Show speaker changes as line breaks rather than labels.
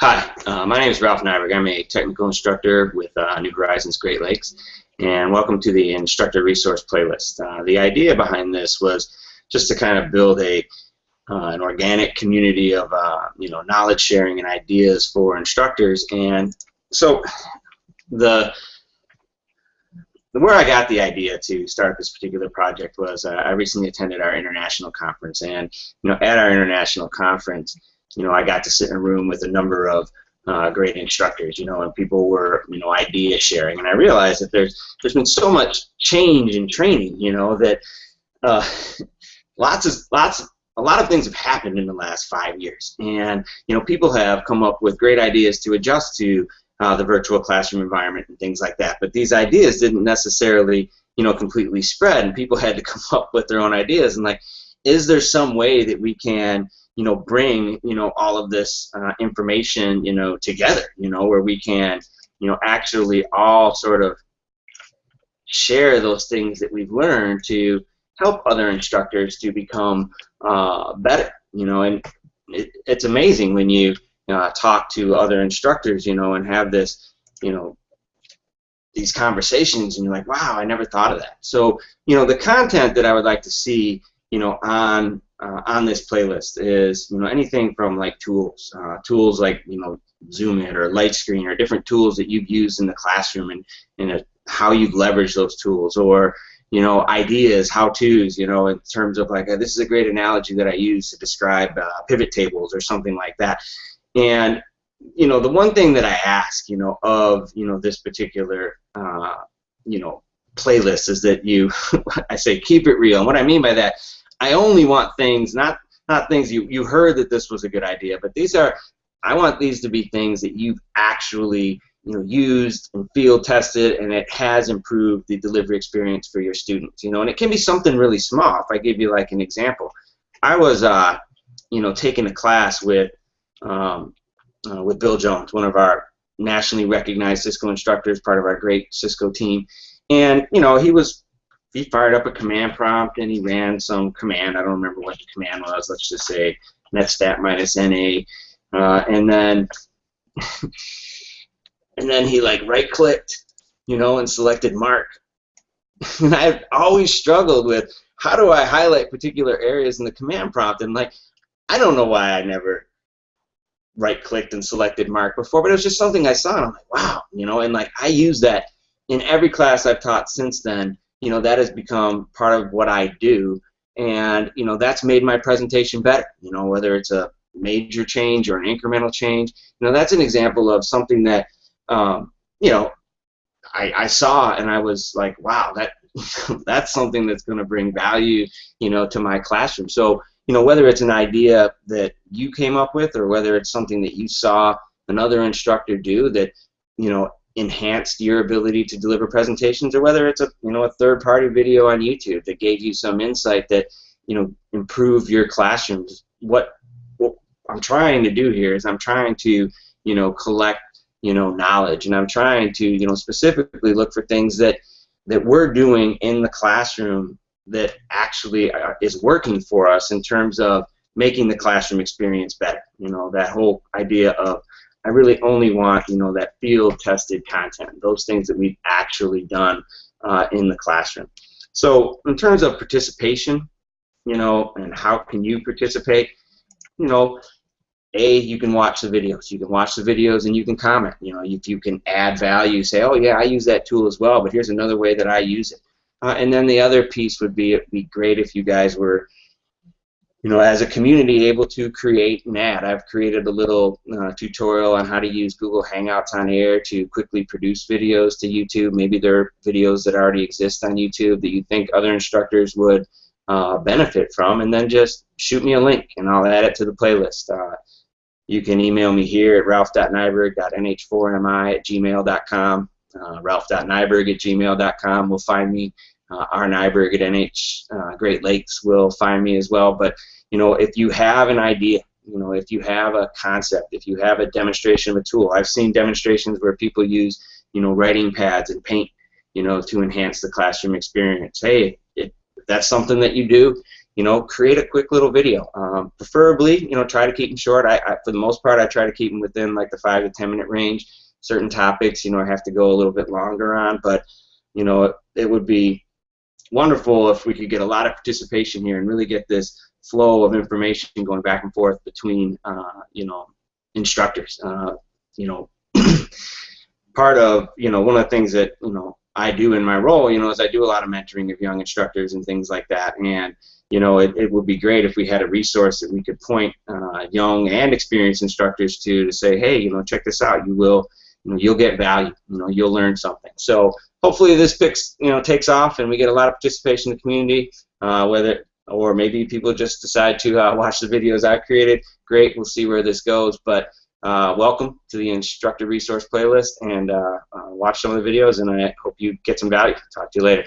Hi, my name is Ralph Nyberg. I'm a technical instructor with New Horizons Great Lakes, and welcome to the Instructor Resource Playlist. The idea behind this was just to kind of build an organic community of knowledge sharing and ideas for instructors. And so where I got the idea to start this particular project was I recently attended our international conference, and at our international conference, I got to sit in a room with a number of great instructors, and people were, idea sharing, and I realized that there's been so much change in training, that a lot of things have happened in the last 5 years, and people have come up with great ideas to adjust to the virtual classroom environment and things like that. But these ideas didn't necessarily, completely spread, and people had to come up with their own ideas. And is there some way that we can bring all of this information together, where we can actually all sort of share those things that we've learned to help other instructors to become better, and it's amazing when you talk to other instructors, and have this, these conversations, and you're like, wow, I never thought of that. So the content that I would like to see on this playlist is anything from like tools like Zoom In or Light Screen, or different tools that you've used in the classroom and how you've leveraged those tools, or ideas, how-tos, in terms of like this is a great analogy that I use to describe pivot tables or something like that. And the one thing that I ask of this particular playlist is that I say keep it real. And what I mean by that, I only want things, not things you heard that this was a good idea, but I want these to be things that you've actually used and field tested, and it has improved the delivery experience for your students. And it can be something really small. If I give you like an example, I was taking a class with Bill Jones, one of our nationally recognized Cisco instructors, part of our great Cisco team, and he fired up a command prompt and he ran some command. I don't remember what the command was. Let's just say netstat minus NA, and then he like right-clicked, and selected mark. And I've always struggled with how do I highlight particular areas in the command prompt, and I don't know why I never right-clicked and selected mark before, but it was just something I saw, and I'm like, wow, and I use that in every class I've taught since then. That has become part of what I do, and that's made my presentation better. Whether it's a major change or an incremental change, that's an example of something that I saw, and I was like, wow, that's something that's going to bring value, to my classroom. So whether it's an idea that you came up with, or whether it's something that you saw another instructor do that enhanced your ability to deliver presentations, or whether it's a third-party video on YouTube that gave you some insight that improved your classrooms. What I'm trying to do here is I'm trying to collect knowledge, and I'm trying to specifically look for things that we're doing in the classroom that actually is working for us in terms of making the classroom experience better. That whole idea of I really only want that field-tested content, those things that we've actually done in the classroom. So in terms of participation, and how can you participate, you can watch the videos. You can watch the videos and you can comment. If you can add value, say, oh yeah, I use that tool as well, but here's another way that I use it. And then the other piece would be, it'd be great if you guys were as a community, able to create an ad. I've created a little tutorial on how to use Google Hangouts on Air to quickly produce videos to YouTube. Maybe there are videos that already exist on YouTube that you think other instructors would benefit from, and then just shoot me a link and I'll add it to the playlist. You can email me here at ralph.nyberg.nh4mi@gmail.com, ralph.nyberg@gmail.com will find me. R. Nyberg at NH Great Lakes will find me as well. But if you have an idea, if you have a concept, if you have a demonstration of a tool, I've seen demonstrations where people use writing pads and paint to enhance the classroom experience. Hey, if that's something that you do, create a quick little video. Preferably, try to keep them short. For the most part, I try to keep them within like the 5 to 10 minute range. Certain topics, I have to go a little bit longer on, but it would be wonderful if we could get a lot of participation here and really get this flow of information going back and forth between instructors. Part of one of the things that I do in my role is I do a lot of mentoring of young instructors and things like that, and it would be great if we had a resource that we could point young and experienced instructors to say, hey, check this out. You'll get value. You'll learn something. So hopefully this takes off and we get a lot of participation in the community. Or maybe people just decide to watch the videos I've created. Great. We'll see where this goes. But welcome to the instructor resource playlist, and watch some of the videos. And I hope you get some value. Talk to you later.